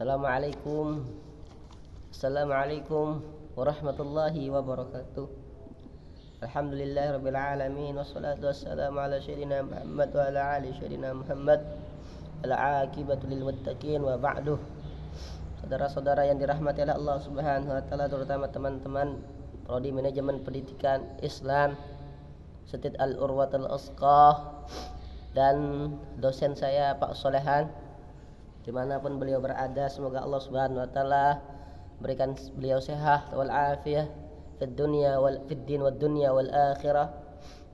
Assalamualaikum. Assalamualaikum warahmatullahi wabarakatuh. Alhamdulillahirabbil alamin wassalatu wassalamu ala sayyidina Muhammad wa ala ali sayyidina Muhammad. Al-aqibatu lil muttaqin wa ba'du. Saudara-saudara yang dirahmati oleh Allah Subhanahu wa taala, terutama teman-teman prodi manajemen pendidikan Islam Setid Al-Urwatul Asqah dan dosen saya Pak Solehan dimanapun beliau berada, semoga Allah Subhanahu wa taala berikan beliau sehat wal afiyah fid dunya wal fid din wad dunya wal akhirah.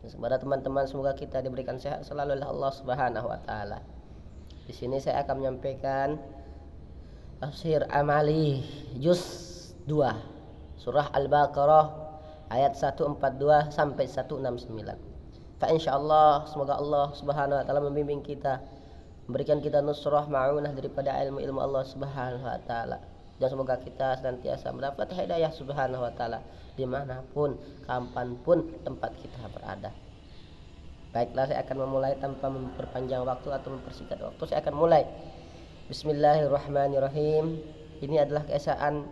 Kepada teman-teman, semoga kita diberikan sehat selalu oleh Allah Subhanahu wa taala. Di sini saya akan menyampaikan tafsir amali juz 2 surah Al-Baqarah ayat 142 sampai 169. Fa insyaallah semoga Allah Subhanahu wa taala membimbing kita, memberikan kita nusrah ma'unah daripada ilmu-ilmu Allah Subhanahu wa taala, dan semoga kita senantiasa mendapat hidayah Subhanahu wa taala dimanapun, kapanpun tempat kita berada. Baiklah, saya akan memulai tanpa memperpanjang waktu atau mempersingkat waktu. Saya akan mulai. Bismillahirrahmanirrahim. Ini adalah keesaan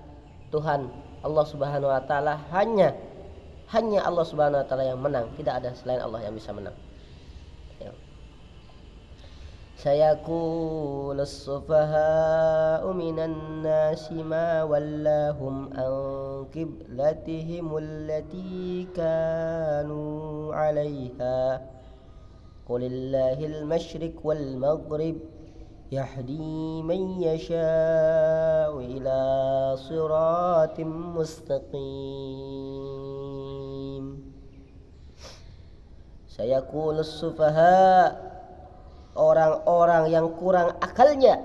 Tuhan Allah Subhanahu wa taala. Hanya Allah Subhanahu wa taala yang menang, tidak ada selain Allah yang bisa menang. سيقول السفهاء من الناس ما ولاهم عن قبلتهم التي كانوا عليها قل الله المشرق والمغرب يهدي من يشاء إلى صراط مستقيم سيقول السفهاء, orang-orang yang kurang akalnya.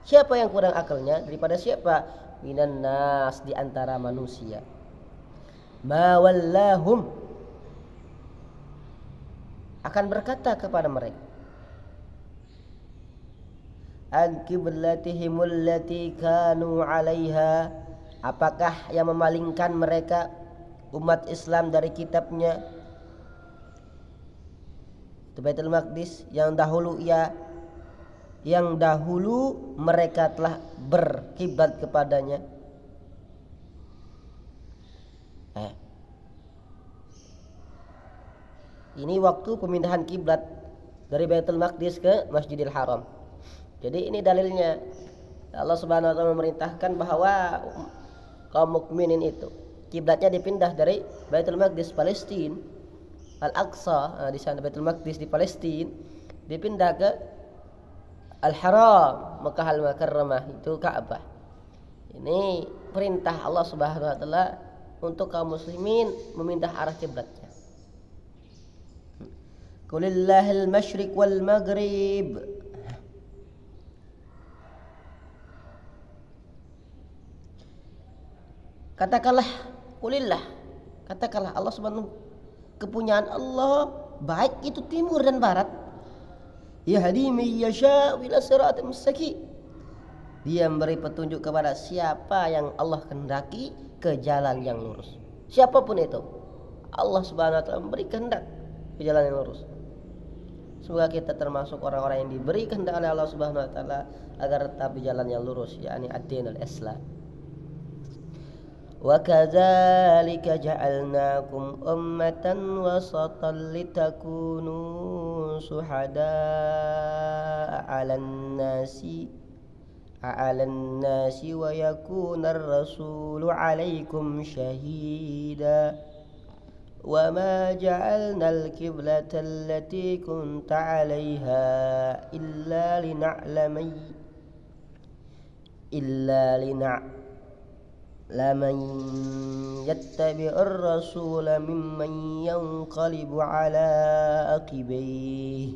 Siapa yang kurang akalnya? Daripada siapa? Minan nas, di antara manusia. Ma wallahum, akan berkata kepada mereka, an qiblatihimul lati kanu 'alaiha, apakah yang memalingkan mereka umat Islam dari kitabnya Baitul Maqdis yang dahulu mereka telah berkiblat kepadanya. Ini waktu pemindahan kiblat dari Baitul Maqdis ke Masjidil Haram. Jadi ini dalilnya Allah Subhanahu wa taala memerintahkan bahwa kaum mukminin itu kiblatnya dipindah dari Baitul Maqdis Palestina Al-Aqsa, di sana Baitul Maqdis di Palestina, dipindah ke Al-Haram, Makkah Al-Mukarramah, itu Ka'bah. Ini perintah Allah Subhanahu wa taala untuk kaum muslimin memindah arah kiblatnya. Qulillahil masyriq wal maghrib. Katakanlah, qulillah, katakanlah Allah Subhanahu, kepunyaan Allah baik itu timur dan barat. Yahdi may yasha ila siratal mustaqim, dia memberi petunjuk kepada siapa yang Allah kehendaki ke jalan yang lurus. Siapapun itu, Allah Subhanahu wa taala memberi kehendak ke jalan yang lurus. Semoga kita termasuk orang-orang yang diberi kehendak oleh Allah Subhanahu wa taala agar tetap di jalan yang lurus, yakni ad-dinul Islam. وَكَذَلِكَ جَعَلْنَاكُمْ أُمَّةً وَسَطًا لِتَكُونُوا شُهَدَاءَ عَلَى النَّاسِ وَيَكُونَ الرَّسُولُ عَلَيْكُمْ شَهِيدًا وَمَا جَعَلْنَا الْقِبْلَةَ الَّتِي كُنْتَ عَلَيْهَا إِلَّا لمن يتبع الرسول ممن ينقلب على عقبيه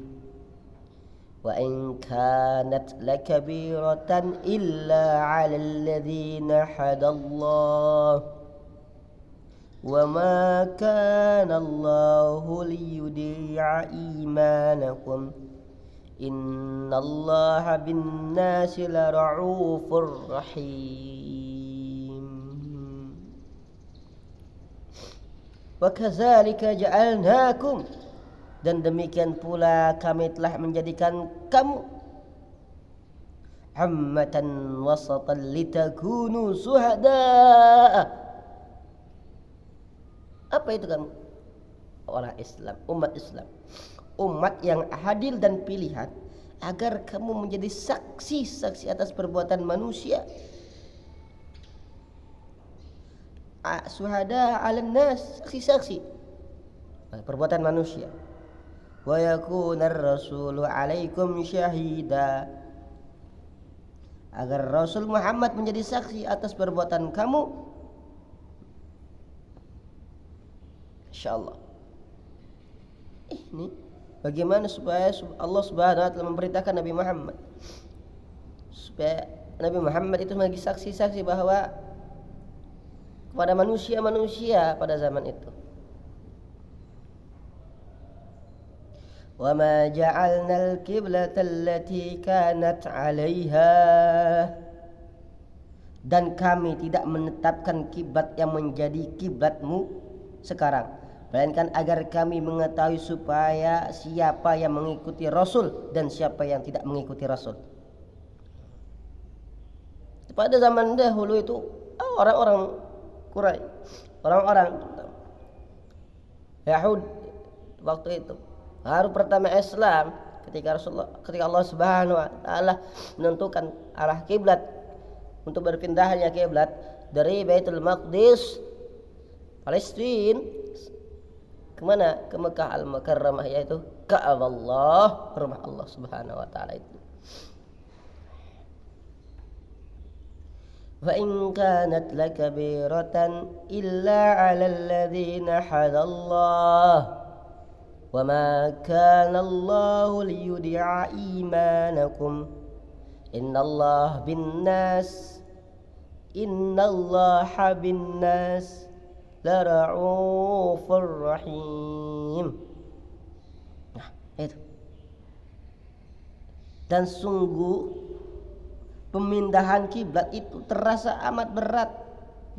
وإن كانت لكبيرة إلا على الذين هدى الله وما كان الله ليضيع إيمانكم إن الله بالناس لرؤوف رحيم. Wa kadzalika ja'alnakum, dan demikian pula kami telah menjadikan kamu ummatan wasatan litakunu syuhada. Apa itu kamu? Orang Islam, umat Islam, umat yang adil dan pilihan, agar kamu menjadi saksi-saksi atas perbuatan manusia. Syuhada 'alan nas, saksi-saksi perbuatan manusia. Wa yakunar rasulu 'alaikum syahida, agar Rasul Muhammad menjadi saksi atas perbuatan kamu. Insyaallah. Ini bagaimana supaya Allah Subhanahu wa taala memerintahkan Nabi Muhammad supaya Nabi Muhammad itu sebagai saksi-saksi bahwa kepada manusia-manusia pada zaman itu. Wa ma ja'alnal qiblata allati kanat 'alaiha, dan kami tidak menetapkan kiblat yang menjadi kiblatmu sekarang, melainkan agar kami mengetahui supaya siapa yang mengikuti Rasul dan siapa yang tidak mengikuti Rasul. Pada zaman dahulu itu orang-orang Quraisy, orang-orang Yahudi waktu itu baru pertama Islam ketika Allah Subhanahu wa taala menentukan arah kiblat untuk berpindahnya kiblat dari Baitul Maqdis Palestina kemana? Ke Mekah Al-Mukarramah, yaitu Ka'bah, rumah Allah Subhanahu wa taala itu. Wa in kanat lakabiratan illa 'alal ladzina hadallah wa ma kana Allahu liyudhi'a imanakum innallaha bin-nas la ra'ufur rahim. Nah, itu. Dan sungguh pemindahan kiblat itu terasa amat berat.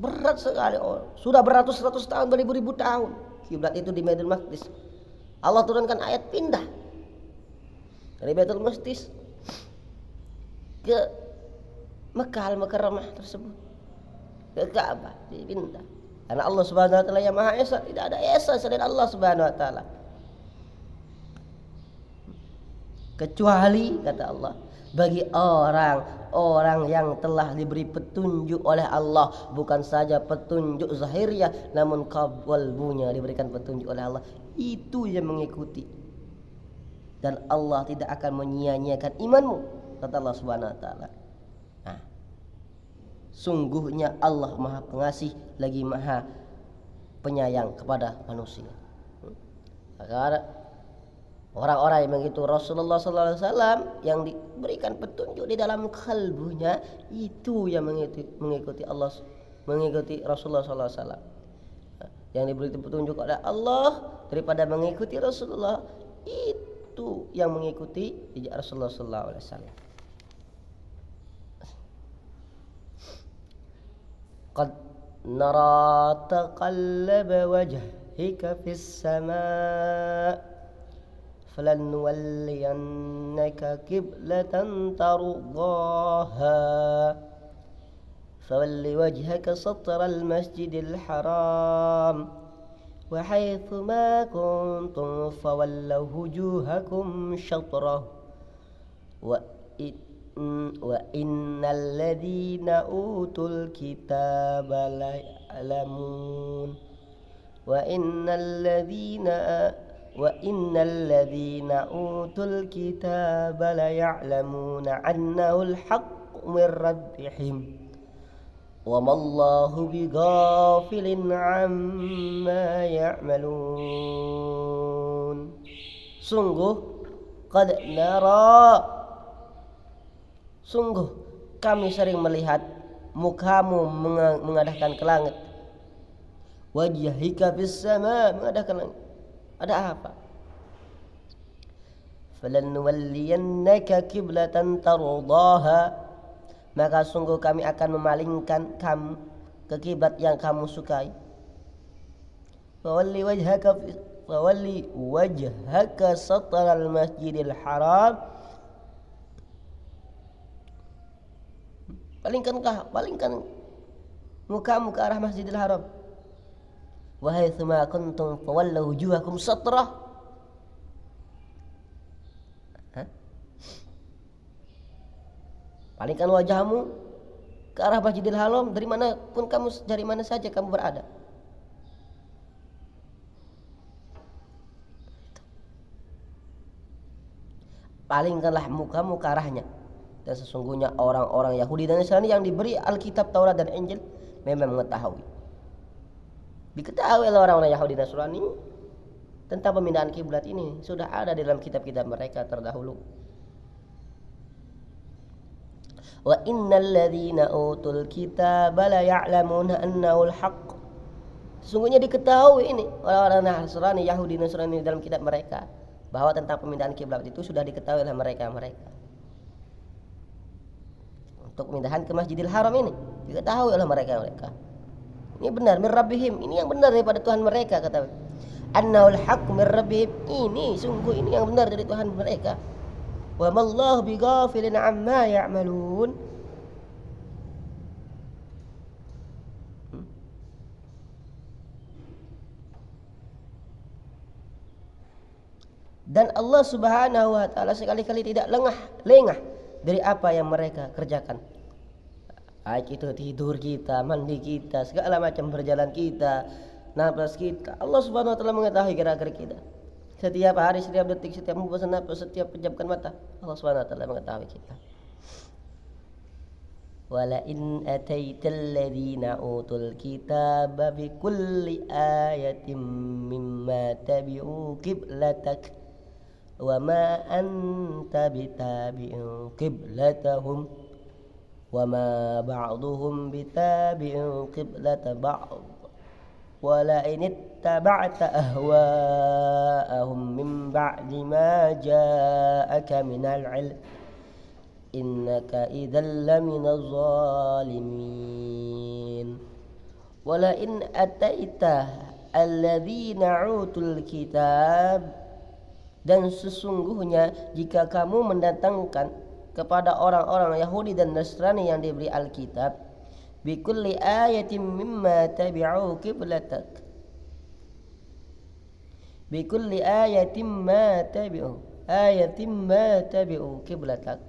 Berat sekali. Sudah beratus-ratus tahun, beribu-ribu tahun kiblat itu di Baitul Maqdis. Allah turunkan ayat pindah dari Baitul Maqdis ke Mekah Al-Mukarramah tersebut, ke Ka'bah dipindah. Karena Allah Subhanahu wa taala yang Maha Esa, tidak ada esa selain Allah Subhanahu wa taala. Kecuali kata Allah, bagi orang yang telah diberi petunjuk oleh Allah, bukan saja petunjuk zahiriah namun qalbunya diberikan petunjuk oleh Allah, itu yang mengikuti. Dan Allah tidak akan menyia-nyiakan imanmu, kata Allah Subhanahu wa taala. Nah, sungguhnya Allah Maha Pengasih lagi Maha Penyayang kepada manusia. Karena orang-orang yang begitu Rasulullah SAW yang diberikan petunjuk di dalam kalbunya, itu yang mengikuti Allah, mengikuti Rasulullah SAW. Yang diberi petunjuk oleh Allah daripada mengikuti Rasulullah, itu yang mengikuti jejak Rasulullah SAW. Qad nara taqallaba wajhika fis samaa falanwalliyannaka qiblatan tardaha fawalli wajhaka satral masjidil haram wa haitsu ma kuntum fawallu wujuhakum syatrah wa innal ladzina utul kitaba la ya'lamun wa innal ladzina utul kitaba la ya'lamuna annahu al-haqqu min rabbihim wa mallahu bighafilin 'amma ya'malun. Sungguh qad nara, sungguh kami sering melihat mukamu mengadahkan ke langit. Wajhika fis sama, mengadahkan langit. Ada apa? Falanwalliyannaka qiblatan tardaha, maka sungguh kami akan memalingkan kamu ke kiblat yang kamu sukai. Fawalli wajhaka satral masjidil haram, palingkan mukamu ke arah Masjidil Haram. Wa haitsuma kuntum fawallu wujuhakum satrah. Palingkan wajahmu ke arah Masjidil Haram dari mana saja kamu berada. Palingkanlah mukamu ke arahnya. Dan sesungguhnya orang-orang Yahudi dan Nasrani yang diberi Alkitab, Taurat dan Injil memang mengetahui. Diketahui oleh orang-orang Yahudi dan Nasrani tentang pemindahan kiblat ini, sudah ada dalam kitab-kitab mereka terdahulu. Wa innal ladzina utul kitaba la ya'lamuna annahu al-haqq. Sesungguhnya diketahui ini orang-orang Nasrani, Yahudi dan Nasrani dalam kitab mereka bahwa tentang pemindahan kiblat itu sudah diketahui oleh mereka. Untuk pemindahan ke Masjidil Haram ini diketahui oleh mereka. Ini benar min rabbihim, ini yang benar daripada Tuhan mereka, kata annaul haqq min rabbihim, ini sungguh ini yang benar dari Tuhan mereka. Wa mallahu bighafilin amma ya'malun. Dan Allah Subhanahu wa taala sekali-kali tidak lengah dari apa yang mereka kerjakan. Baik itu tidur kita, mandi kita, segala macam berjalan kita, nafas kita. Allah Subhanahu wa taala mengetahui gerak-gerik kita. Setiap hari, setiap detik, setiap hembusan nafas, setiap pejamkan mata, Allah Subhanahu wa taala mengetahui kita. Wala in ataital ladzina utul kitaba bi kulli ayatin mimma tabi'u qiblatak wa ma anta bitabi'in qiblatahum wa ma ba'duhum bitabi'in qiblata ba'd wa la in ittaba'ta ahwa'ahum min ba'di ma ja'aka minal 'ilm innaka idzal laminaz zalimin. Wa la in ataita alladzina utul kitab, dan sesungguhnya jika kamu mendatangkan kepada orang-orang Yahudi dan Nasrani yang diberi Alkitab bikulli ayatin mimma tabi'u qiblatak, bikulli ayatin ma tabi'u qiblatak,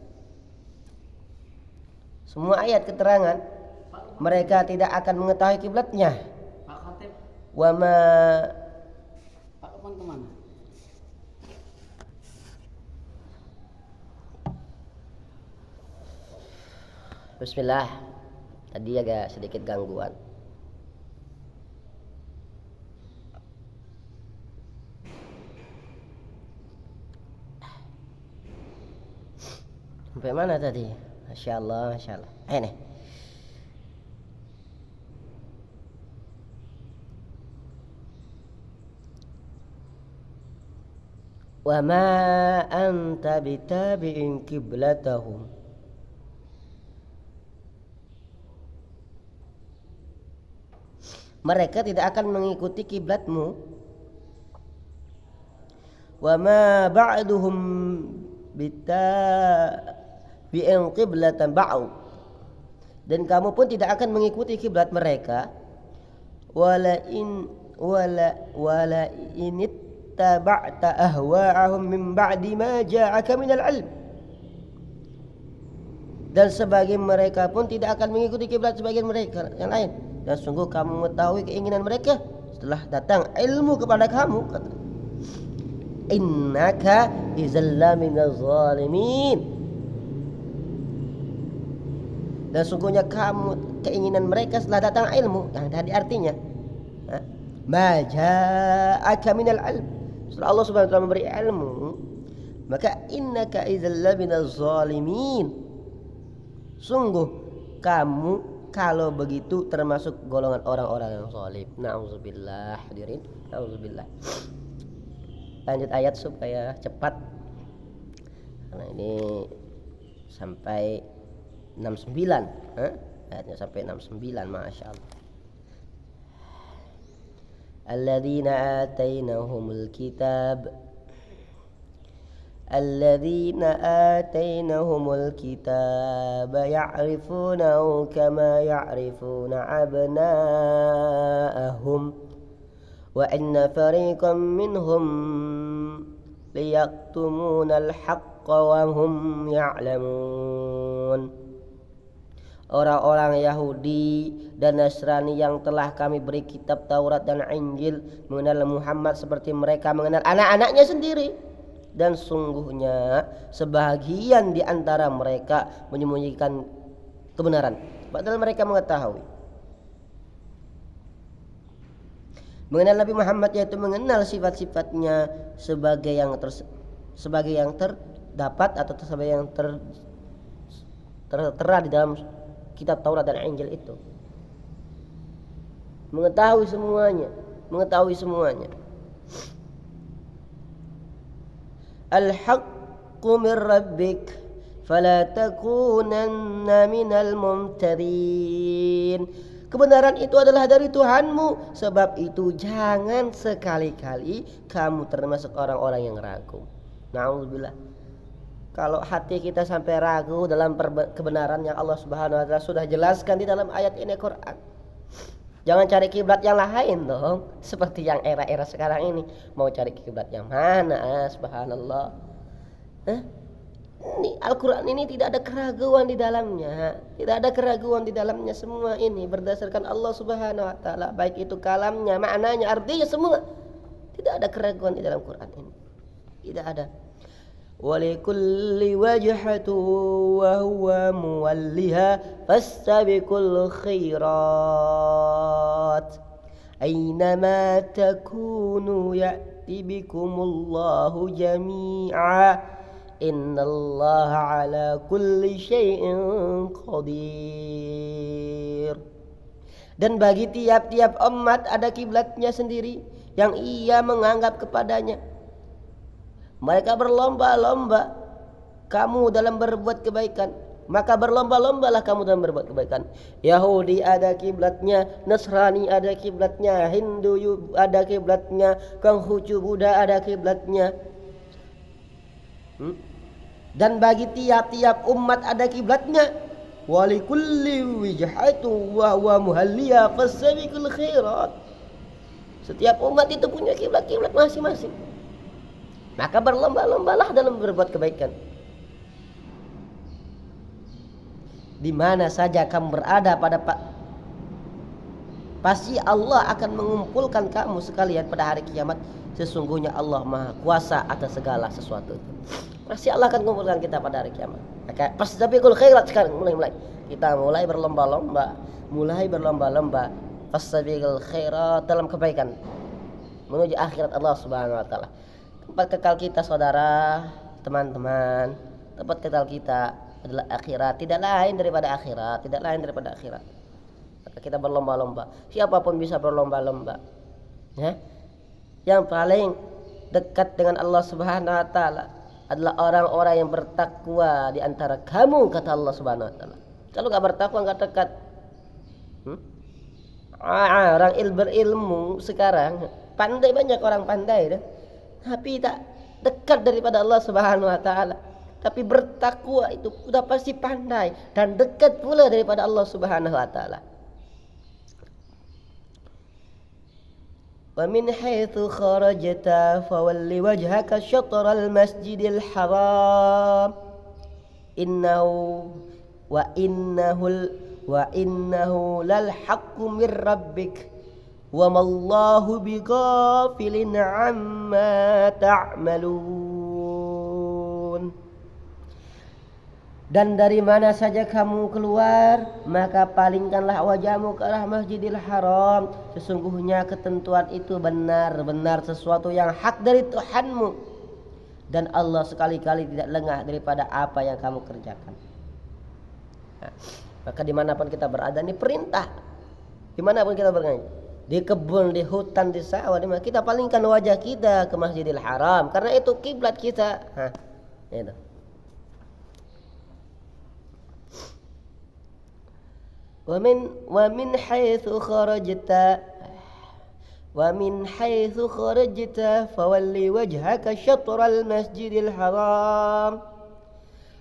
semua ayat keterangan mereka tidak akan mengetahui kiblatnya. Pak Khatib, Wa ma Pak Lukman kemana? Bismillah. Tadi agak sedikit gangguan. Sampai mana tadi? Masya Allah. Ini. Wa ma anta bitabi'in qiblatahum. Mereka tidak akan mengikuti kiblatmu. Wa ma ba'duhum bitabi'in qiblatan ba'd, dan kamu pun tidak akan mengikuti kiblat mereka. Wala in ittaba'ta ahwa'ahum min ba'di ma ja'aka minal 'ilm, dan sebagian mereka pun tidak akan mengikuti kiblat sebagian mereka yang lain. Dan sungguh kamu mengetahui keinginan mereka setelah datang ilmu kepada kamu, kata innaka idzal laminaz zalimin, dan sungguhnya kamu keinginan mereka setelah datang ilmu, yang tadi artinya ma ja'aka minal ilm, setelah Allah Subhanahu wa taala memberi ilmu, maka innaka idzal laminaz zalimin, sungguh kamu kalau begitu termasuk golongan orang-orang yang zalim. Na'udzubillah, hadirin. Na'udzubillah. Lanjut ayat supaya cepat. Karena ini sampai 69, ayatnya sampai 69, Masya Allah. Alladzina atainahumul kitab alladzina atainahumul kitaba ya'rifunahu kama ya'rifuna abna'ahum wa inna fariqam minhum liyaktumunal haqqa wa hum ya'lamun. Orang-orang Yahudi dan Nasrani yang telah kami beri kitab Taurat dan Injil mengenal Muhammad seperti mereka mengenal anak-anaknya sendiri. Dan sungguhnya sebahagian di antara mereka menyembunyikan kebenaran, padahal mereka mengetahui. Mengenal Nabi Muhammad yaitu mengenal sifat-sifatnya sebagai yang terdapat atau sebagai yang tertera di dalam kitab Taurat dan Injil itu. Mengetahui semuanya. Al-haqqu min rabbik fala takunanna minal mumtarin. Kebenaran itu adalah dari Tuhanmu, sebab itu jangan sekali-kali kamu termasuk orang-orang yang ragu. Na'udzubillah. Kalau hati kita sampai ragu dalam kebenaran yang Allah Subhanahu wa taala sudah jelaskan di dalam ayat ini Quran. Jangan cari kiblat yang lain dong, seperti yang era-era sekarang ini. Mau cari kiblat yang mana? Subhanallah. Ini Al-Quran ini tidak ada keraguan di dalamnya. Tidak ada keraguan di dalamnya, semua ini berdasarkan Allah Subhanahu wa taala, baik itu kalamnya, maknanya, artinya semua. Tidak ada keraguan di dalam Quran ini. Tidak ada. وَلِكُلِّ وَجْهَةٌ وَهُوَ مُوَلِّهَا فَاسْتَبِقُوا الْخَيْرَاتِ أَيْنَمَا تَكُونُوا يَأْتِ بِكُمُ اللَّهُ جَمِيعًا إِنَّ اللَّهَ عَلَى كُلِّ شَيْءٍ قَدِيرٌ. Dan bagi tiap-tiap umat ada kiblatnya sendiri yang ia menganggap kepadanya. Mereka berlomba-lomba kamu dalam berbuat kebaikan, maka berlomba-lombalah kamu dalam berbuat kebaikan. Yahudi ada kiblatnya, Nasrani ada kiblatnya, Hindu ada kiblatnya, Konghucu Buddha ada kiblatnya. Dan bagi tiap-tiap umat ada kiblatnya. Walikulli wijhatu wa huwa muhalliya fasabiqul khairat. Setiap umat itu punya kiblat-kiblat masing-masing. Maka berlomba-lombalah dalam berbuat kebaikan. Di mana saja kamu berada pasti Allah akan mengumpulkan kamu sekalian pada hari kiamat. Sesungguhnya Allah Maha Kuasa atas segala sesuatu. Pasti Allah akan mengumpulkan kita pada hari kiamat. Maka fastabiqul khairat sekarang mulai. Kita mulai berlomba-lomba, fastabiqul khairat dalam kebaikan menuju akhirat Allah Subhanahu wa taala. Tempat kekal kita saudara, teman-teman, tempat kekal kita adalah akhirat, tidak lain daripada akhirat. Maka kita berlomba-lomba. Siapapun bisa berlomba-lomba. Ya. Yang paling dekat dengan Allah Subhanahu wa taala adalah orang-orang yang bertakwa di antara kamu, kata Allah Subhanahu wa taala. Kalau enggak bertakwa enggak dekat. Orang berilmu sekarang pandai, banyak orang pandai tapi tak dekat daripada Allah Subhanahu wa taala. Tapi bertakwa itu sudah pasti pandai dan dekat pula daripada Allah Subhanahu wa taala. Wa min haitsu kharajta fawalli wajhaka syatral masjidil haram innahu lal haqqu mir rabbik wa mallahu bighafilin amma ta'malun. Dan dari mana saja kamu keluar, maka palingkanlah wajahmu ke arah Masjidil Haram. Sesungguhnya ketentuan itu benar-benar sesuatu yang hak dari Tuhanmu, dan Allah sekali-kali tidak lengah daripada apa yang kamu kerjakan. Maka dimanapun kita berada, ini perintah. Dimanapun kita berada, di kebun, di hutan, di sawah, di mana, kita palingkan wajah kita ke Masjidil Haram, karena itu kiblat kita. Itu. Wa min haitsu kharajta ومن حيث خرجت فول وجهك شطر المسجد الحرام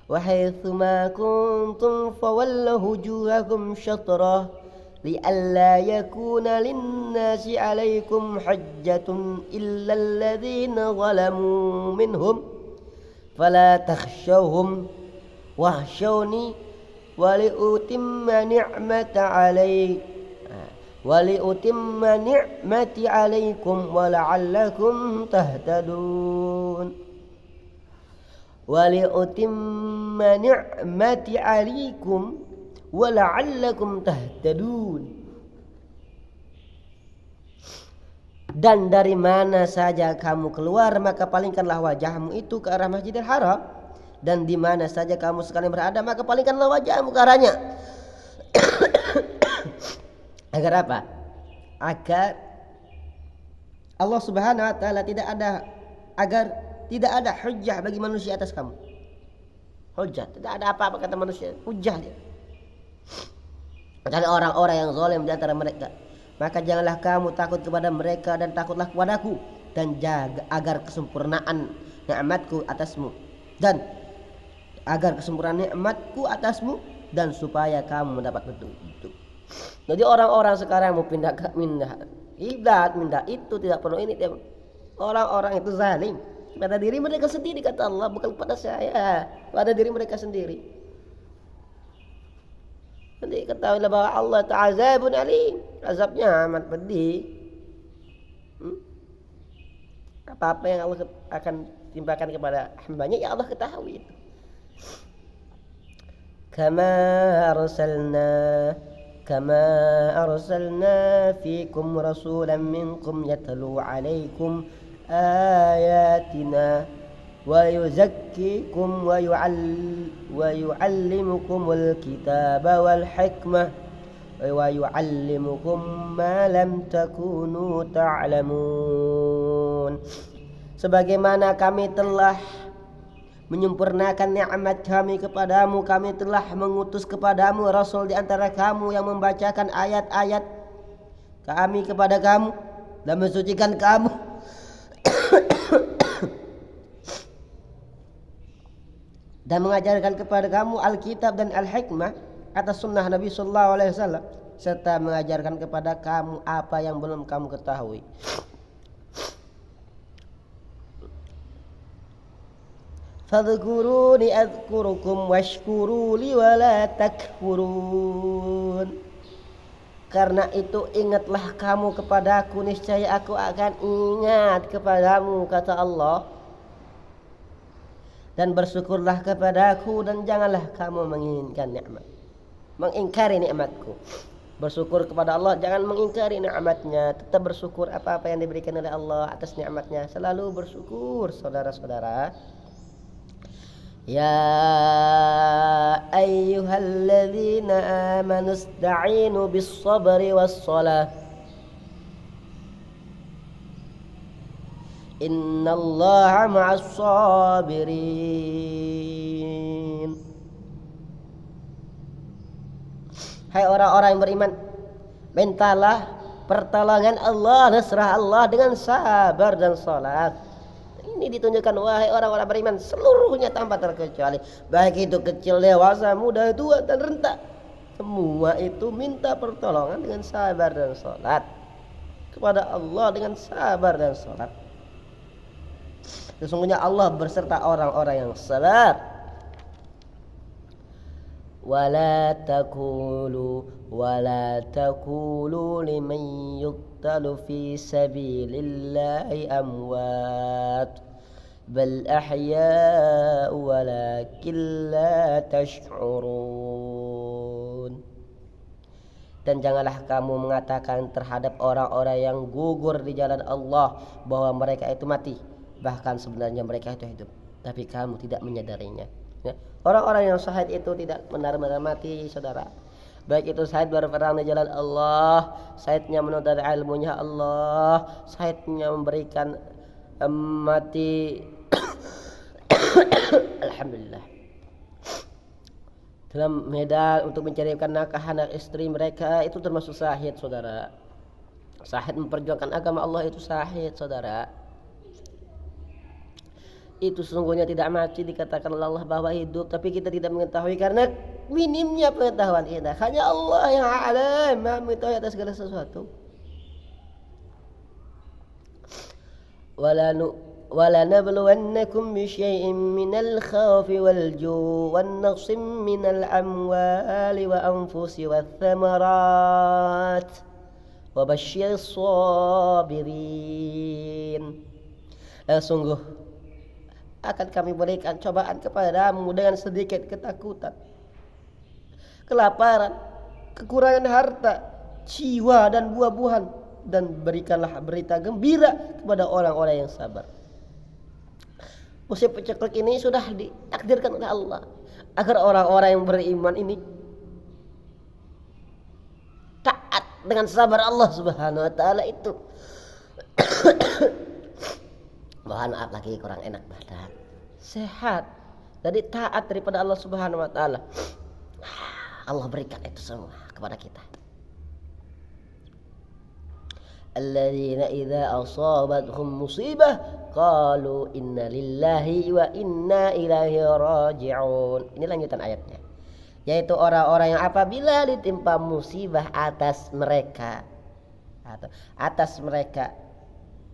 وحيث ما كنتم فولوا وجوهكم شطره لئلا يكون للناس عليكم حجة إلا الذين ظلموا منهم فلا تخشوهم واخشوني ولأتم نعمتي عليكم ولعلكم تهتدون ولأتم نعمتي عليكم ولعلكم تهتدون. Dan dari mana saja kamu keluar maka palingkanlah wajahmu itu ke arah Masjidil Haram, dan di mana saja kamu sekalian berada maka palingkanlah wajahmu ke arahnya. Agar apa? Agar Allah Subhanahu wa taala agar tidak ada hujjah bagi manusia atas kamu. Hujjah, tidak ada apa-apa kata manusia, hujjah dia. Kecuali orang-orang yang zalim di antara mereka. Maka janganlah kamu takut kepada mereka dan takutlah kepadaku, dan jaga agar kesempurnaan nikmatku atasmu dan supaya kamu mendapat petunjuk. Jadi orang-orang sekarang mau pindah itu tidak perlu ini. Orang-orang itu zalim pada diri mereka sendiri, kata Allah, bukan kepada saya, pada diri mereka sendiri. Jadi ketahuilah bahwa Allah ta'azabun alim, azabnya amat pedih. Apa-apa yang Allah akan timpakan kepada hambanya, ya Allah ketahui itu. Kama arsalna fikum rasulan minkum yatlu alaikum ayatina wa yuzakkikum wa yu'allimukumul kitaba wal hikmah wa yu'allimukum ma lam takunu ta'lamun. Sebagaimana kami telah menyempurnakan nikmat kami kepadamu, kami telah mengutus kepadamu rasul di antara kamu yang membacakan ayat-ayat kami kepada kamu dan mensucikan kamu dan mengajarkan kepada kamu Alkitab dan Al-Hikmah atas sunnah Nabi Sallallahu Alaihi Wasallam, serta mengajarkan kepada kamu apa yang belum kamu ketahui. Fadhkuruni adhkurukum washkuruli wala takfurun. Karena itu ingatlah kamu kepadaku, niscaya aku akan ingat kepadamu, kata Allah. Dan bersyukurlah kepadaku dan janganlah kamu mengingkari nikmatku. Bersyukur kepada Allah, jangan mengingkari nikmatnya, tetap bersyukur apa-apa yang diberikan oleh Allah atas nikmatnya. Selalu bersyukur, saudara-saudara. Ya ayyuhalladzina amanu ista'inu bis-sabri was-salah. Innallaha ma'as sabirin. Hai orang-orang yang beriman, mintalah pertolongan Allah, nasrah Allah dengan sabar dan salat. Ini ditunjukkan, wahai orang-orang beriman seluruhnya tanpa terkecuali, baik itu kecil, dewasa, muda, tua dan renta, semua itu minta pertolongan dengan sabar dan salat kepada Allah dengan sabar dan salat. Sesungguhnya Allah berserta orang-orang yang sabar. Wala taqulu liman yuqtalu fi sabilillahi amwat bal ahya'u walakin la tash'urun. Dan janganlah kamu mengatakan terhadap orang-orang yang gugur di jalan Allah bahwa mereka itu mati, bahkan sebenarnya mereka itu hidup, tapi kamu tidak menyadarinya. Ya. Orang-orang yang syahid itu tidak benar-benar mati, saudara. Baik itu syahid berperang di jalan Allah, syahidnya menuntut ilmunya Allah, syahidnya memberikan mati alhamdulillah dalam medan untuk mencarikan nafkah anak istri mereka, itu termasuk syahid, saudara. Syahid memperjuangkan agama Allah itu syahid, saudara. Itu sesungguhnya tidak mati, dikatakan oleh Allah bahwa hidup, tapi kita tidak mengetahui karena minimnya pengetahuan kita. Hanya Allah yang alam, Maha mengetahui atas segala sesuatu. وَلَنَبْلُوَنَّكُمْ بِشَيْءٍ مِّنَ الْخَوْفِ وَالْجُوعِ وَالنَّقْصٍ مِّنَ الْأَمْوَالِ وَأَنفُسِ وَالثَّمَرَاتِ وَبَشِّرِ الصَّابِرِينَ. Sungguh akan kami berikan cobaan kepadamu dengan sedikit ketakutan, kelaparan, kekurangan harta, jiwa dan buah-buahan, dan berikanlah berita gembira kepada orang-orang yang sabar. Musim paceklik ini sudah ditakdirkan oleh Allah agar orang-orang yang beriman ini taat dengan sabar Allah Subhanahu wa taala itu. Mohon maaf lagi kurang enak badan. Sehat. Jadi taat daripada Allah Subhanahu wa taala. Allah berikan itu semua kepada kita. Alladzina idza asabathum musibah qalu inna lillahi wa inna ilaihi raji'un. Ini lanjutan ayatnya. Yaitu orang-orang yang apabila ditimpa musibah atas mereka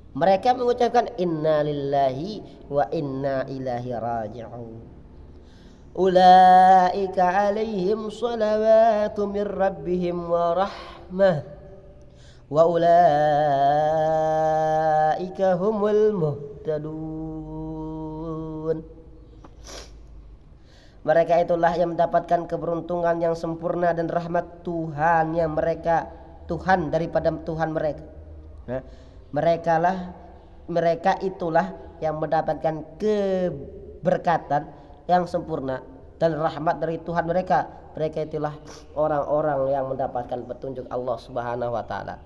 mereka mengucapkan inna lillahi wa inna ilaihi raji'un. Ulaika alaihim salawatu min rabbihim wa rahmah wa ulaika humul muhtadun. Mereka itulah yang mendapatkan keberuntungan yang sempurna dan rahmat Tuhan yang Tuhan daripada Tuhan mereka. Mereka itulah yang mendapatkan keberkatan yang sempurna dan rahmat dari Tuhan mereka. Mereka itulah orang-orang yang mendapatkan petunjuk Allah Subhanahu wa taala.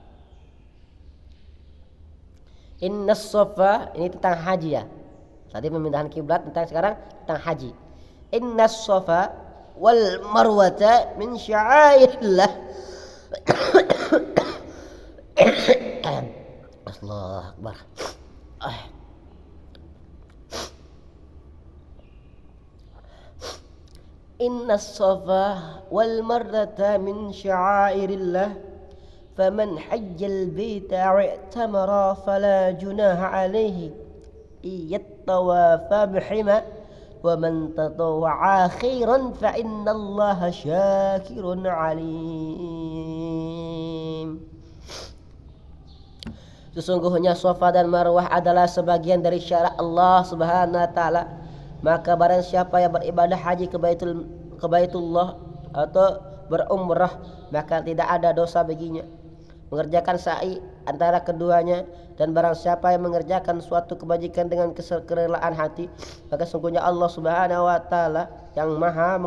Innas Safa, ini tentang haji ya. Tadi pemindahan kiblat, tentang sekarang tentang haji. Innas Safa wal Marwata min sya'airillah. Allahu Akbar. Inna as-safa wal marwata min sya'airillah faman hajjal baita i'tamara fala junaha alayhi iyattawafa bihima wa man tatawwa'a khairan fa innallaha syakirun alim. Sesungguhnya Safa dan Marwah adalah sebagian dari syarat Allah Subhanahu wa taala. Maka barang siapa yang beribadah haji ke Baitullah atau berumrah, maka tidak ada dosa baginya mengerjakan sa'i antara keduanya. Dan barang siapa yang mengerjakan suatu kebajikan dengan kerelaan hati, maka sungguhnya Allah Subhanahu wa taala yang maha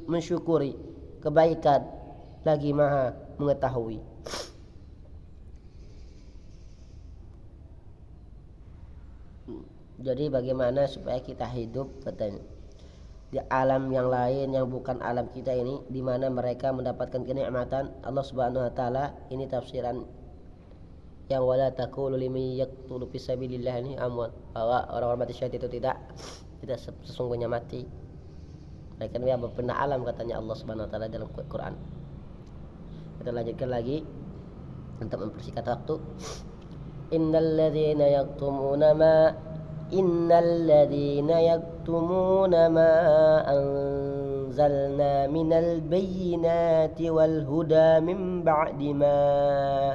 mensyukuri kebaikan lagi maha mengetahui. Jadi bagaimana supaya kita hidup katanya di alam yang lain yang bukan alam kita ini, di mana mereka mendapatkan kenikmatan Allah Subhanahu wa taala. Ini tafsiran yang wala taqulu liman yaqtulu fi sabilillah ini amwat, bahwa orang-orang mati syahid itu tidak sesungguhnya mati, mereka yang berpindah alam katanya Allah Subhanahu wa taala dalam Quran. Kita lanjutkan lagi untuk mempersingkat waktu. Innal ladzina yaktumuna ma anzalna minal bayyinati wal huda min ba'di ma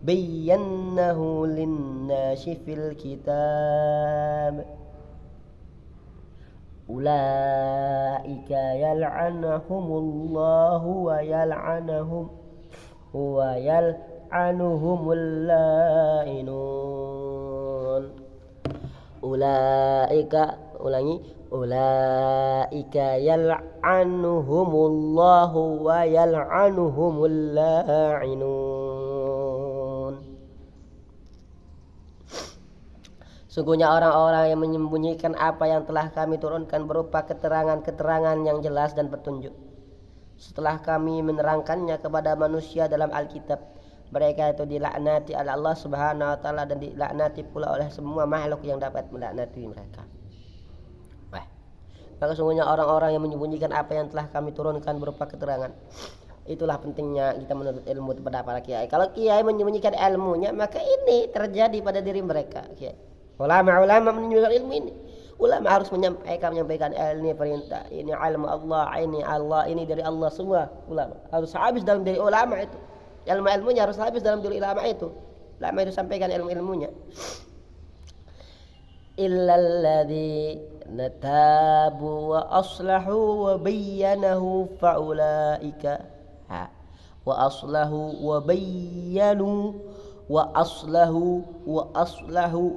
bayyanahu lin-nasi fil kitab ulaika yal'anuhumullahu wa yal'anuhumul la'inun. Ulaika yal'anuhumullahu wa yal'anuhumul la'inun. Sungguhnya orang-orang yang menyembunyikan apa yang telah kami turunkan berupa keterangan-keterangan yang jelas dan petunjuk, setelah kami menerangkannya kepada manusia dalam Alkitab, mereka itu dilaknati oleh Allah Subhanahu wa taala dan dilaknati pula oleh semua makhluk yang dapat melaknati mereka. Maka sungguhnya orang-orang yang menyembunyikan apa yang telah kami turunkan berupa keterangan. Itulah pentingnya kita menuntut ilmu kepada para kiai. Kalau kiai menyembunyikan ilmunya, maka ini terjadi pada diri mereka. Ulama-ulama menyembunyikan ilmu ini. Ulama harus menyampaikan ini perintah, ini ilmu Allah, ini dari Allah semua. Ulama harus habis dalam diri ulama itu. Ilmu-ilmunya harus habis dalam diri ulama itu. Ulama itu sampaikan ilmu-ilmunya. Illalladzina tabu wa aslahu wa bayyanahu faulaika wa aslahu wa bayyanu wa aslahu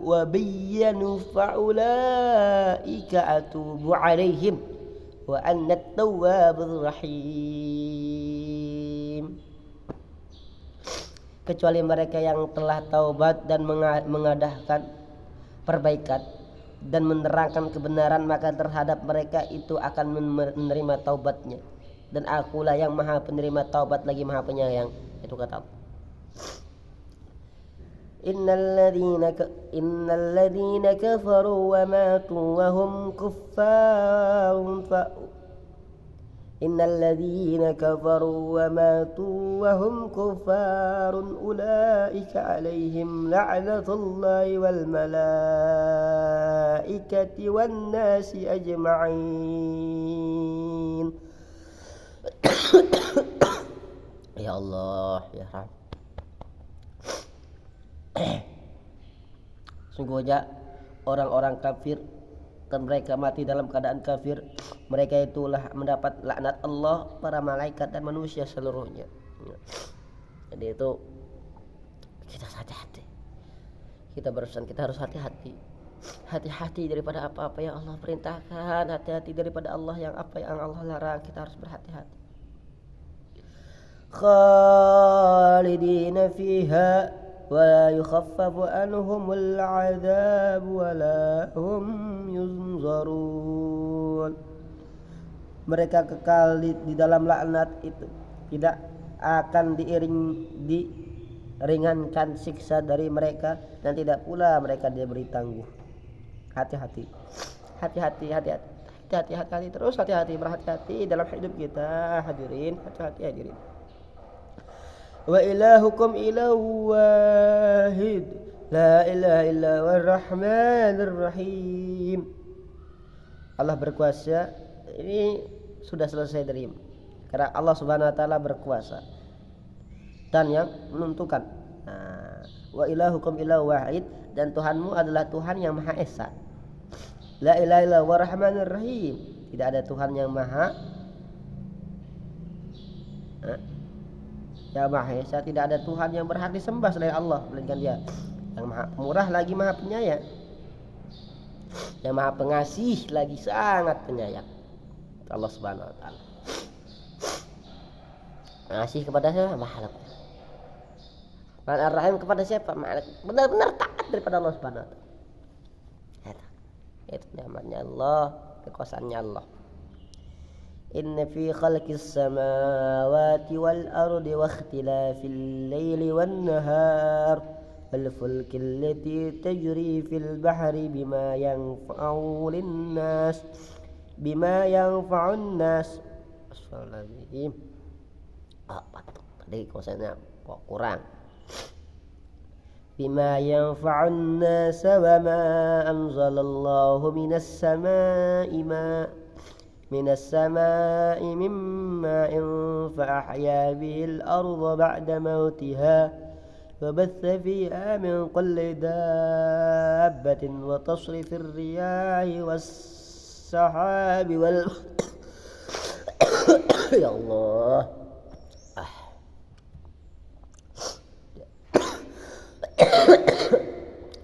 wa bayyanu faulaika atubu alaihim wa anna at-tawwabur rahim. Kecuali mereka yang telah taubat dan mengadakan perbaikan dan menerangkan kebenaran, maka terhadap mereka itu akan menerima taubatnya, dan akulah yang maha penerima taubat lagi maha penyayang. Itu kata Allah. Innalladzina kafaru wa matu wa hum kuffarun Innalladzina kafaru wa matu wa hum kuffarun ulaika alaihim la'natullahi wal malaikati wan nasi ajma'in. Ya Allah, ya Rabb. Sungguhnya orang-orang kafir dan mereka mati dalam keadaan kafir, mereka itulah mendapat laknat Allah, para malaikat dan manusia seluruhnya. Jadi itu kita hati-hati. Kita berurusan, kita harus hati-hati. Hati-hati daripada apa-apa yang Allah perintahkan, hati-hati daripada Allah yang apa yang Allah larang, kita harus berhati-hati. Khalidina fiha wa yukhaffafu anhumul 'adzab wa la hum yunzarun. Mereka kekal di dalam laknat itu, tidak akan diringankan siksa dari mereka, dan tidak pula mereka diberi tangguh. Hati-hati terus, berhati-hati dalam hidup kita, hadirin, hati-hati hadirin. Wa ilahukum ilahu wahid la ilaha illa huwar rahmanir rahim. Allah berkuasa, ini sudah selesai dari karena Allah Subhanahu wa taala berkuasa dan yang menentukan. Wa ilahukum ilahu wahid, dan Tuhanmu adalah Tuhan yang Maha Esa. La ilaha illa huwar rahmanir rahim, tidak ada Tuhan yang Maha Esa, tidak ada Tuhan yang berhak disembah selain Allah, melainkan Dia yang Maha Pemurah lagi Maha Penyayang, yang Maha Pengasih lagi sangat penyayang. Allah Subhanahu wa taala ngasih kepada siapa? Makhluk. Ar-Rahim kepada siapa? Makhluk. Benar-benar taat daripada Allah Subhanahu wa taala. Itu nikmatnya Allah, kekuasaannya Allah. Inna fi khalqis samawati wal ardi wa ikhtilafil laili wan nahar wal fulki allati tajri fil bahri bima yanfa'un nas. Astagfirullahaladzim. Tadi kosannya kok kurang. Bima yanfa'un nas wa ma anzalallahu minas sama'i mimma fa'ahya bihil arda ba'da mautiha wa batha fiha min kulli dabbatin wa tasrifir riyahi was sahabi wal ya Allah.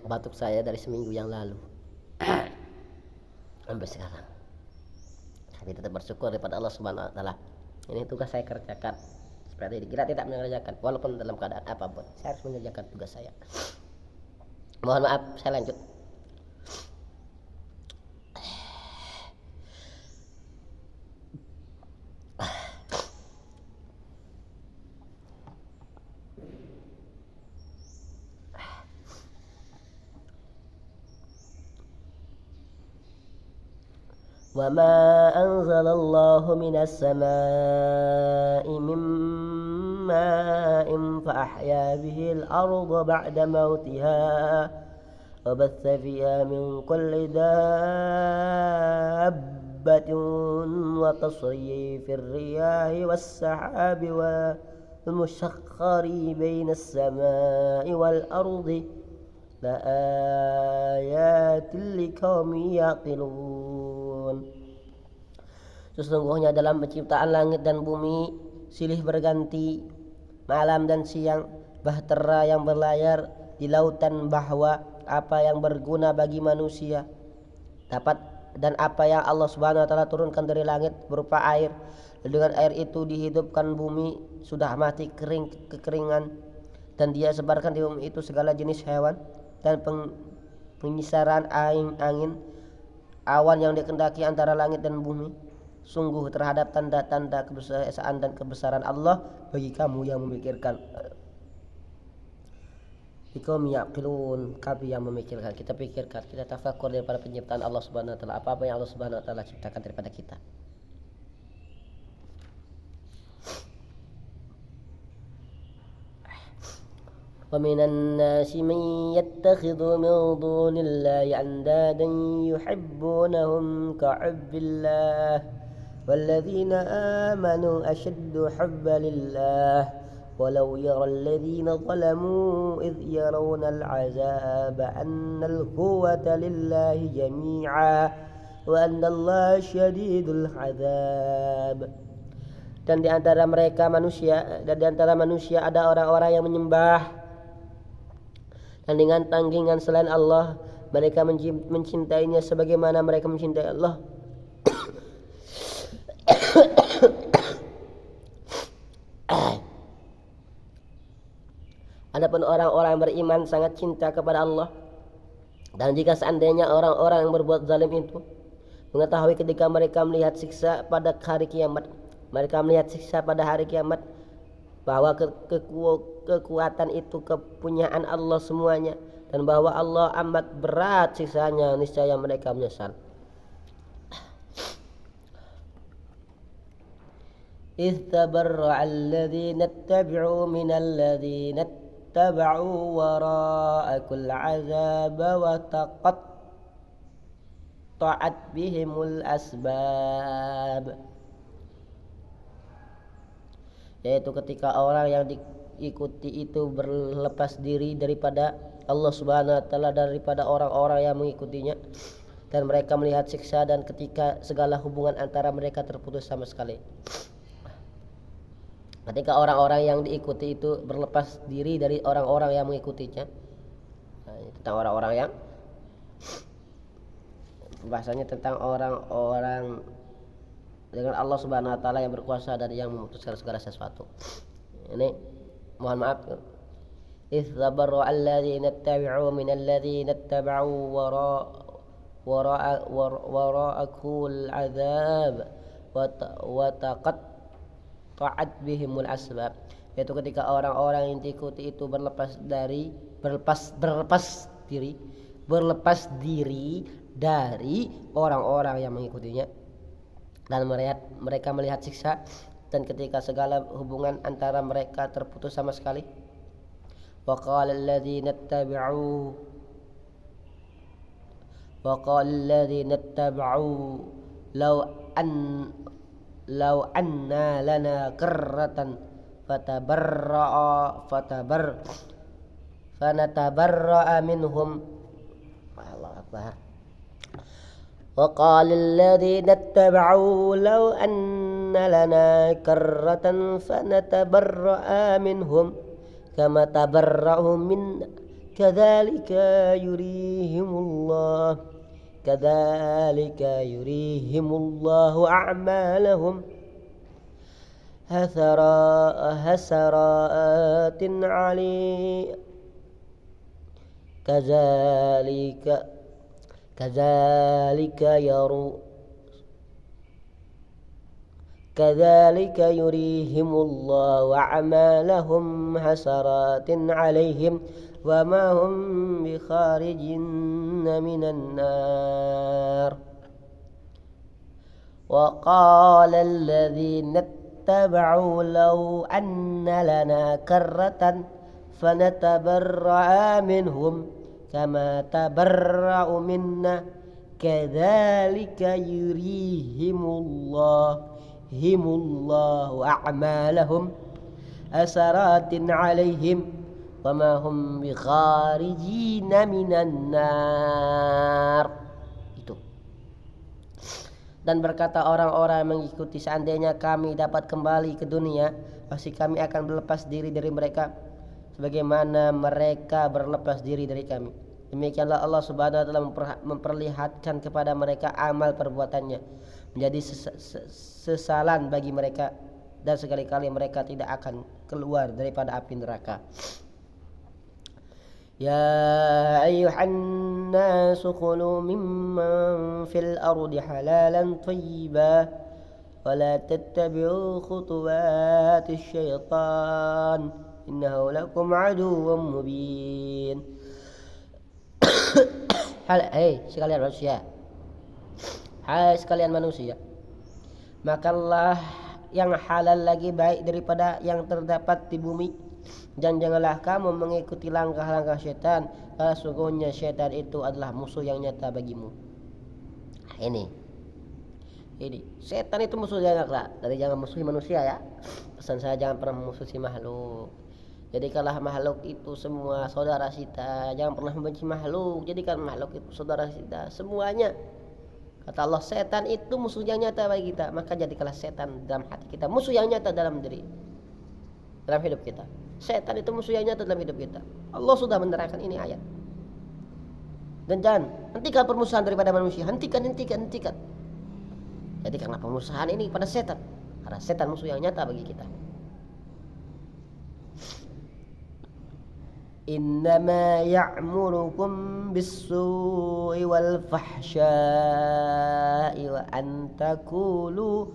Batuk saya dari seminggu yang lalu sampai sekarang. Tapi tetap bersyukur kepada Allah Subhanahu wa taala. Ini tugas saya kerjakan. Seperti ini, kita tidak mengerjakan walaupun dalam keadaan apapun. Saya harus mengerjakan tugas saya. Mohon maaf, saya lanjut. وما أنزل الله من السماء من ماء فأحيا به الأرض بعد موتها وبث فيها من كل دابة وتصريف الرياح والسحاب والمسخر بين السماء والأرض لآيات لقوم يعقلون. Sesungguhnya dalam penciptaan langit dan bumi silih berganti malam dan siang, bahtera yang berlayar di lautan, bahwa apa yang berguna bagi manusia dapat dan apa yang Allah Subhanahu wa taala turunkan dari langit berupa air. Dengan air itu dihidupkan bumi sudah mati kekeringan, dan dia sebarkan di bumi itu segala jenis hewan dan pengisaran angin awan yang dikendaki antara langit dan bumi. Sungguh terhadap tanda-tanda kebesaran dan kebesaran Allah bagi kamu yang memikirkan. Ikum yaqilun, kami yang memikirkan, kita pikirkan, kita tafakur daripada penciptaan Allah Subhanahu wa taala, apa-apa yang Allah Subhanahu wa taala ciptakan daripada kita. ومن الناس من يتخذ من دون الله أندادا يحبونهم كحب الله والذين آمنوا أشد حبا لله ولو يرى الذين ظلموا إذ يرون العذاب أن القوة لله جميعا وأن الله شديد العذاب. Dan di antara manusia ada orang-orang yang menyembah dan dengan tanggingan selain Allah, mereka mencintainya sebagaimana mereka mencintai Allah. Adapun orang-orang yang beriman sangat cinta kepada Allah, dan jika seandainya orang-orang yang berbuat zalim itu mengetahui ketika mereka melihat siksa pada hari kiamat, bahwa kekuatan itu kepunyaan Allah semuanya, dan bahwa Allah amat berat siksanya, niscaya mereka menyesal. إذ تبرأ الذين اتبعوا من الذين اتبعوا وراء كل عذاب وتقطعت بهم الأسباب. Yaitu ketika orang yang diikuti itu berlepas diri daripada Allah Subhanahu wa taala, daripada orang-orang yang mengikutinya, dan mereka melihat siksa, dan ketika segala hubungan antara mereka terputus sama sekali. Ketika orang-orang yang diikuti itu berlepas diri dari orang-orang yang mengikutinya, tentang orang-orang yang bahasanya tentang orang-orang dengan Allah Subhanahu wa taala yang berkuasa dan yang memutuskan segala sesuatu. Ini mohon maaf. إذ تبرأ الذين اتبعوا من الذين اتبعوا وراء كل عذاب وتقطعت بهم الأسباب. Yaitu ketika orang-orang yang diikuti itu berlepas diri dari orang-orang yang mengikutinya, dan mereka melihat siksa, dan ketika segala hubungan antara mereka terputus sama sekali. وقال الذين اتبعوا لو أن لنا كرة فنتبرأ منهم. الله أكبر. وقال الذين اتبعوا لو أن لنا كرة فنتبرأ منهم كما تبرأوا منا كذلك يريهم الله أعمالهم حسرات عليه كذلك يريهم الله أعمالهم حسرات عليهم وما هم بخارجين من النار. وقال الذين اتبعوا لو أن لنا كرة فنتبرأ منهم كما تبرأوا منا كذلك يريهم الله أعمالهم أسرات عليهم وما هم بخارجين من النار. Itu. Dan berkata orang-orang yang mengikuti, seandainya kami dapat kembali ke dunia, pasti kami akan berlepas diri dari mereka sebagaimana mereka berlepas diri dari kami. Demikianlah Allah Subhanahu wa taala memperlihatkan kepada mereka amal perbuatannya menjadi sesalan bagi mereka, dan sekali-kali mereka tidak akan keluar daripada api neraka. Ya ayyuhan nasu kulu mimman fil ardi halalan thayyiban wa la tattabi'u khutuwatis syaitan innahu lakum aduwwun mubin. Hai sekalian manusia, makanlah yang halal lagi baik daripada yang terdapat di bumi, dan janganlah kamu mengikuti langkah-langkah syaitan, karena sungguhnya syaitan itu adalah musuh yang nyata bagimu. Ini setan itu musuh yang nyata. Dari jangan musuhi manusia ya. Pesan saya, jangan pernah memusuhi makhluk. Jadikanlah makhluk itu semua saudara kita. Jangan pernah membenci makhluk. Jadikan makhluk itu saudara kita semuanya. Kata Allah, setan itu musuh yang nyata bagi kita. Maka jadikanlah setan dalam hati kita musuh yang nyata dalam hidup kita. Setan itu musuh yang nyata dalam hidup kita. Allah sudah menerangkan ini ayat. Dan jangan hentikan permusuhan daripada manusia. Hentikan. Jadikanlah permusuhan ini pada setan, karena setan musuh yang nyata bagi kita. Innama ya'murukum bis-su'i wal fahsya'i wa an taqulu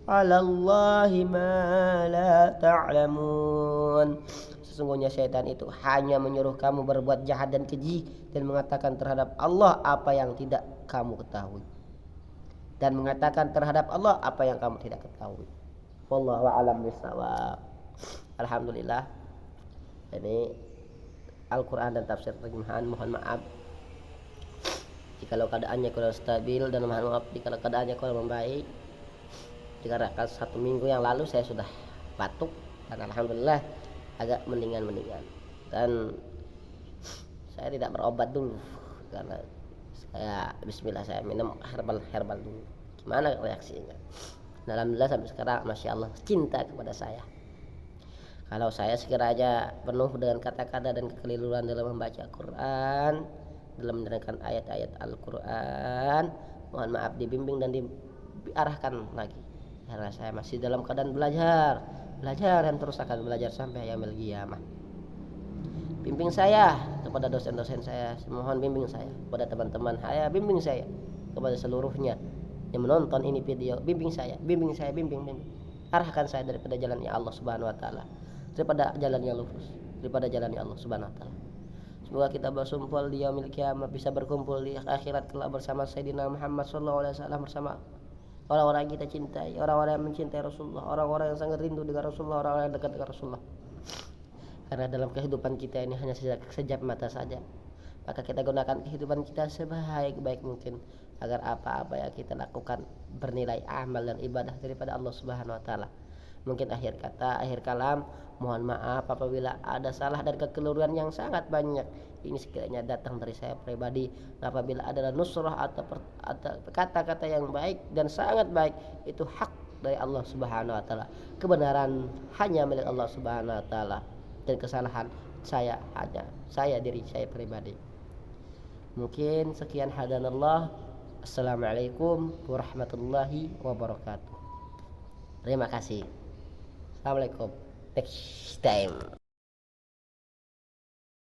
'ala Allahi ma la ta'lamun. Sesungguhnya syaitan itu hanya menyuruh kamu berbuat jahat dan keji, dan mengatakan terhadap Allah apa yang tidak kamu ketahui. Wallahu a'lam bishawab. Alhamdulillah. Ini Al-Quran dan tafsir terjemahan. Mohon maaf jikalau keadaannya kurang stabil, dan mohon maaf jikalau keadaannya kurang membaik, dikarenakan 1 minggu yang lalu saya sudah batuk, dan alhamdulillah agak mendingan. Dan saya tidak berobat dulu, karena bismillah saya minum herbal dulu. Gimana reaksinya? Alhamdulillah sampai sekarang masya Allah cinta kepada saya. Kalau saya sekiranya penuh dengan kata-kata dan kekeliruan dalam membaca Quran, dalam menerangkan ayat-ayat Al-Quran, mohon maaf dibimbing dan diarahkan lagi, karena saya masih dalam keadaan belajar dan terus akan belajar sampai yaumil qiyamah. Bimbing saya kepada dosen-dosen saya, mohon bimbing saya kepada teman-teman saya, bimbing saya kepada seluruhnya yang menonton ini video, bimbing saya, arahkan saya daripada jalannya Allah Subhanahu wa taala, daripada jalan yang lurus, daripada jalannya Allah Subhanahu wa taala. Semoga kita bersumpul di yaumil qiyamah, bisa berkumpul di akhirat kelak bersama Sayyidina Muhammad sallallahu alaihi wasallam, bersama orang-orang yang kita cintai, orang-orang yang mencintai Rasulullah, orang-orang yang sangat rindu dengan Rasulullah, orang-orang yang dekat dengan Rasulullah. Karena dalam kehidupan kita ini hanya sekejap mata saja, maka kita gunakan kehidupan kita sebaik-baik mungkin agar apa-apa yang kita lakukan bernilai amal dan ibadah daripada Allah Subhanahu wa taala. Mungkin akhir kalam, mohon maaf apabila ada salah dan kekeliruan yang sangat banyak. Ini sekiranya datang dari saya pribadi. Apabila ada nusrah atau kata-kata yang baik dan sangat baik, itu hak dari Allah Subhanahu wa taala. Kebenaran hanya milik Allah Subhanahu wa taala, dan kesalahan saya diri saya pribadi. Mungkin sekian, hadanallah. Assalamualaikum warahmatullahi wabarakatuh. Terima kasih. Assalamualaikum. Next time.